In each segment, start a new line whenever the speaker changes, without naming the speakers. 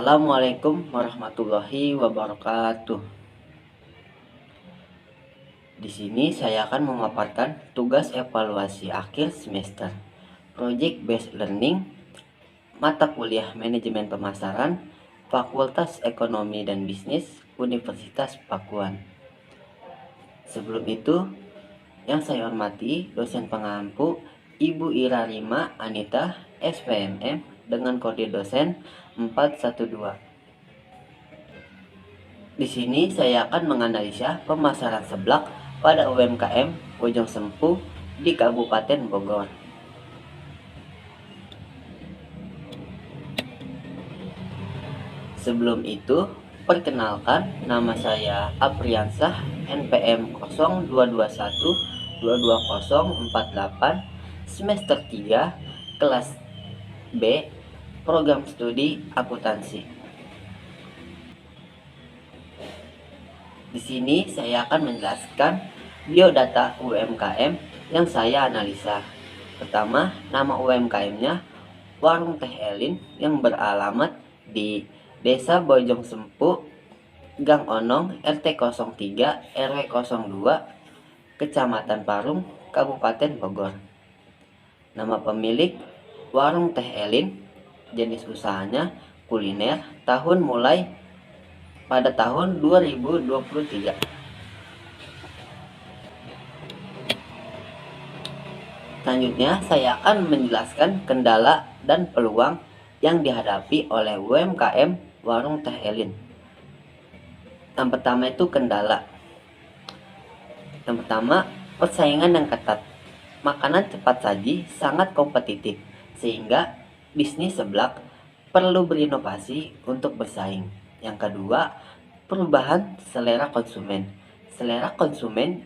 Assalamualaikum warahmatullahi wabarakatuh. Di sini saya akan memaparkan tugas evaluasi akhir semester, Project Based Learning, mata kuliah Manajemen Pemasaran, Fakultas Ekonomi dan Bisnis, Universitas Pakuan. Sebelum itu, yang saya hormati dosen pengampu Ibu Ira Rima Anita, SPMM, dengan kode dosen 412. Di sini saya akan menganalisa pemasaran seblak pada UMKM Bojong Sempu di Kabupaten Bogor. Sebelum itu, perkenalkan, nama saya Apriansah, NPM 0221220048, semester 3, kelas B, program studi akuntansi. Di sini saya akan menjelaskan biodata UMKM yang saya analisa. Pertama, nama UMKM-nya Warung Teh Elin yang beralamat di Desa Bojong Sempu, Gang Onong, RT 03, RW 02, Kecamatan Parung, Kabupaten Bogor. Nama pemilik Warung Teh Elin, jenis usahanya kuliner, tahun mulai pada tahun 2023. Selanjutnya, saya akan menjelaskan kendala dan peluang yang dihadapi oleh UMKM Warung Teh Elin. Yang pertama itu kendala. Yang pertama, persaingan yang ketat. Makanan cepat saji sangat kompetitif, sehingga bisnis seblak perlu berinovasi untuk bersaing. Yang kedua, perubahan selera konsumen. Selera konsumen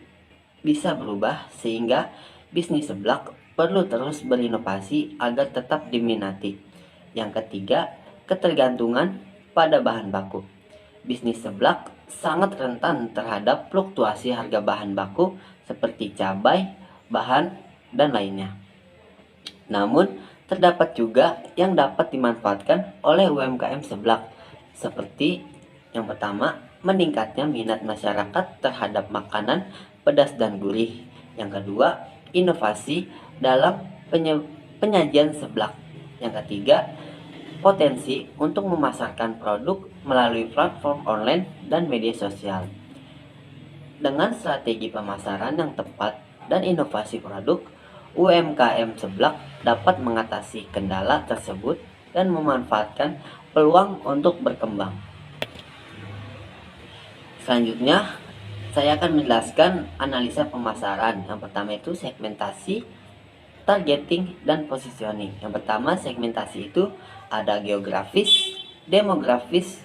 bisa berubah sehingga bisnis seblak perlu terus berinovasi agar tetap diminati. Yang ketiga, ketergantungan pada bahan baku. Bisnis seblak sangat rentan terhadap fluktuasi harga bahan baku seperti cabai, bahan, dan lainnya. Namun, terdapat juga yang dapat dimanfaatkan oleh UMKM seblak, seperti yang pertama, meningkatnya minat masyarakat terhadap makanan pedas dan gurih. Yang kedua, inovasi dalam penyajian seblak. Yang ketiga, potensi untuk memasarkan produk melalui platform online dan media sosial. Dengan strategi pemasaran yang tepat dan inovasi produk, UMKM seblak dapat mengatasi kendala tersebut dan memanfaatkan peluang untuk berkembang. Selanjutnya, saya akan menjelaskan analisa pemasaran. Yang pertama itu segmentasi, targeting, dan positioning. Yang pertama, segmentasi itu ada geografis, demografis,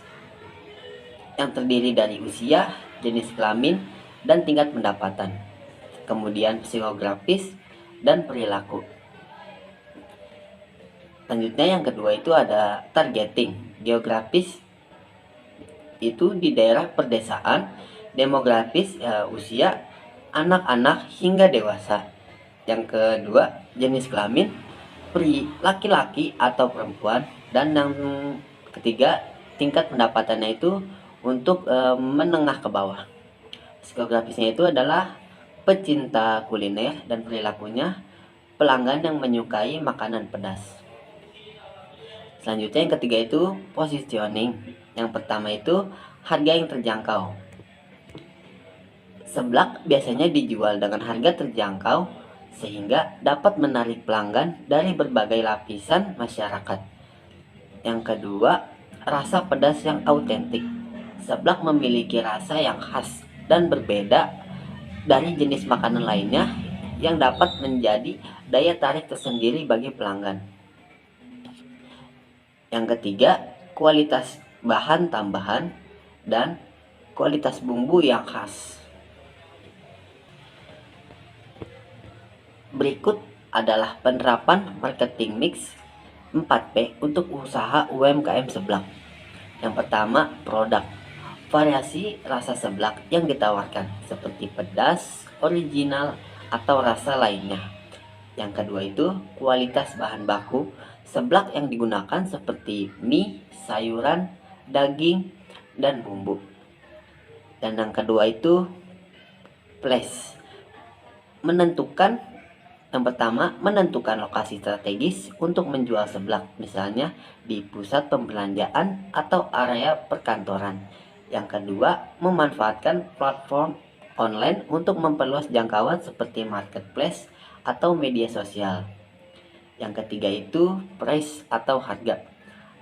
yang terdiri dari usia, jenis kelamin, dan tingkat pendapatan. Kemudian psikografis dan perilaku. Selanjutnya yang kedua itu ada targeting. Geografis itu di daerah perdesaan, demografis usia anak-anak hingga dewasa. Yang kedua, jenis kelamin laki-laki atau perempuan, dan yang ketiga, tingkat pendapatannya itu untuk menengah ke bawah. Psikografisnya itu adalah pecinta kuliner, dan perilakunya pelanggan yang menyukai makanan pedas. Selanjutnya yang ketiga itu positioning. Yang pertama itu harga yang terjangkau. Seblak biasanya dijual dengan harga terjangkau sehingga dapat menarik pelanggan dari berbagai lapisan masyarakat. Yang kedua, rasa pedas yang autentik. Seblak memiliki rasa yang khas dan berbeda dari jenis makanan lainnya yang dapat menjadi daya tarik tersendiri bagi pelanggan. Yang ketiga, kualitas bahan tambahan dan kualitas bumbu yang khas. Berikut adalah penerapan marketing mix 4P untuk usaha UMKM seblak. Yang pertama, produk. Variasi rasa seblak yang ditawarkan seperti pedas, original, atau rasa lainnya. Yang kedua itu kualitas bahan baku. Seblak yang digunakan seperti mie, sayuran, daging, dan bumbu. Dan yang kedua itu place. Yang pertama, menentukan lokasi strategis untuk menjual seblak, misalnya di pusat pembelanjaan atau area perkantoran. Yang kedua, memanfaatkan platform online untuk memperluas jangkauan seperti marketplace atau media sosial. Yang ketiga itu price atau harga.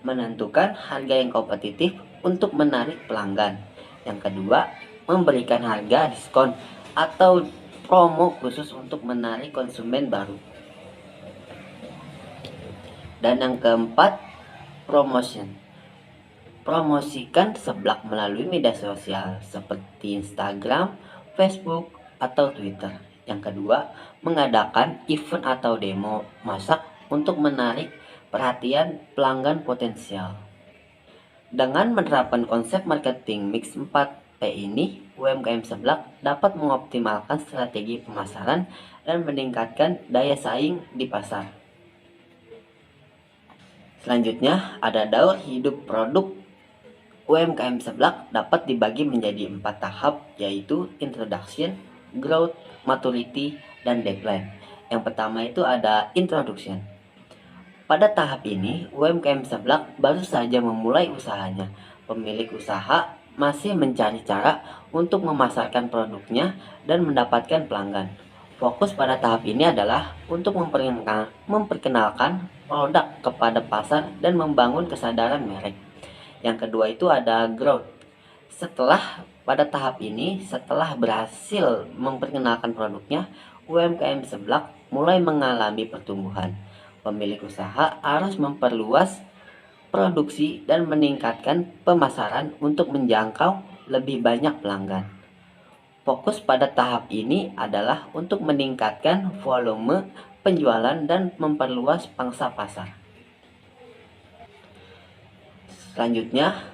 Menentukan harga yang kompetitif untuk menarik pelanggan. Yang kedua, memberikan harga diskon atau promo khusus untuk menarik konsumen baru. Dan yang keempat, promotion. Promosikan seblak melalui media sosial seperti Instagram, Facebook, atau Twitter. Yang kedua, mengadakan event atau demo masak untuk menarik perhatian pelanggan potensial. Dengan menerapkan konsep marketing mix 4P ini, UMKM seblak dapat mengoptimalkan strategi pemasaran dan meningkatkan daya saing di pasar. Selanjutnya, ada daur hidup produk. UMKM seblak dapat dibagi menjadi 4 tahap, yaitu introduction, growth, maturity, dan decline. Yang pertama itu ada introduction. Pada tahap ini, UMKM seblak baru saja memulai usahanya. Pemilik usaha masih mencari cara untuk memasarkan produknya dan mendapatkan pelanggan. Fokus pada tahap ini adalah untuk memperkenalkan produk kepada pasar dan membangun kesadaran merek. Yang kedua itu ada growth. Pada tahap ini, setelah berhasil memperkenalkan produknya, UMKM seblak mulai mengalami pertumbuhan. Pemilik usaha harus memperluas produksi dan meningkatkan pemasaran untuk menjangkau lebih banyak pelanggan. Fokus pada tahap ini adalah untuk meningkatkan volume penjualan dan memperluas pangsa pasar. Selanjutnya,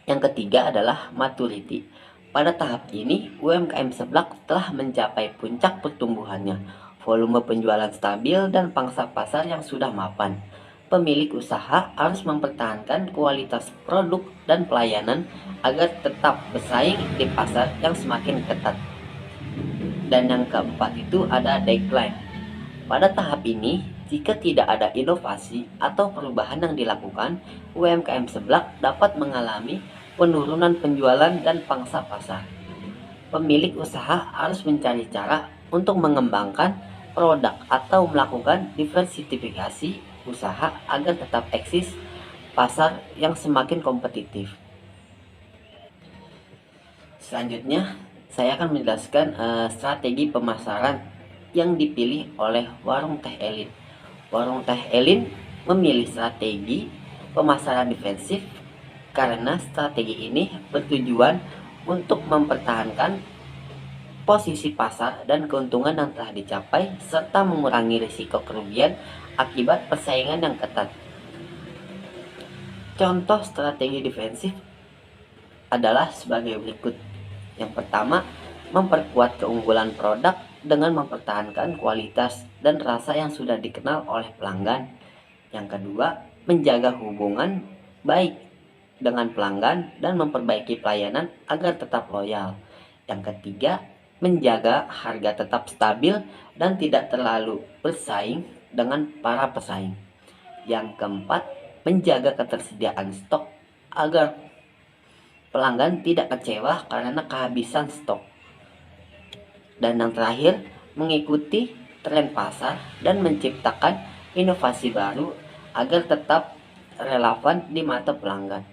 yang ketiga adalah maturity. Pada tahap ini, UMKM seblak telah mencapai puncak pertumbuhannya. Volume penjualan stabil dan pangsa pasar yang sudah mapan. Pemilik usaha harus mempertahankan kualitas produk dan pelayanan agar tetap bersaing di pasar yang semakin ketat. Dan yang keempat itu ada decline. Pada tahap ini, jika tidak ada inovasi atau perubahan yang dilakukan, UMKM seblak dapat mengalami penurunan penjualan dan pangsa pasar. Pemilik usaha harus mencari cara untuk mengembangkan produk atau melakukan diversifikasi usaha agar tetap eksis pasar yang semakin kompetitif. Selanjutnya, saya akan menjelaskan strategi pemasaran yang dipilih oleh Warung Teh Elin. Warung Teh Elin memilih strategi pemasaran defensif karena strategi ini bertujuan untuk mempertahankan posisi pasar dan keuntungan yang telah dicapai serta mengurangi risiko kerugian akibat persaingan yang ketat. Contoh strategi defensif adalah sebagai berikut. Yang pertama, memperkuat keunggulan produk dengan mempertahankan kualitas dan rasa yang sudah dikenal oleh pelanggan. Yang kedua, menjaga hubungan baik dengan pelanggan dan memperbaiki pelayanan agar tetap loyal. Yang ketiga, menjaga harga tetap stabil dan tidak terlalu bersaing dengan para pesaing. Yang keempat, menjaga ketersediaan stok agar pelanggan tidak kecewa karena kehabisan stok. Dan yang terakhir, mengikuti tren pasar dan menciptakan inovasi baru agar tetap relevan di mata pelanggan.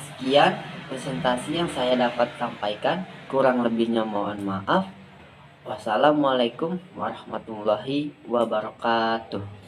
Sekian presentasi yang saya dapat sampaikan, kurang lebihnya mohon maaf. Wassalamualaikum warahmatullahi wabarakatuh.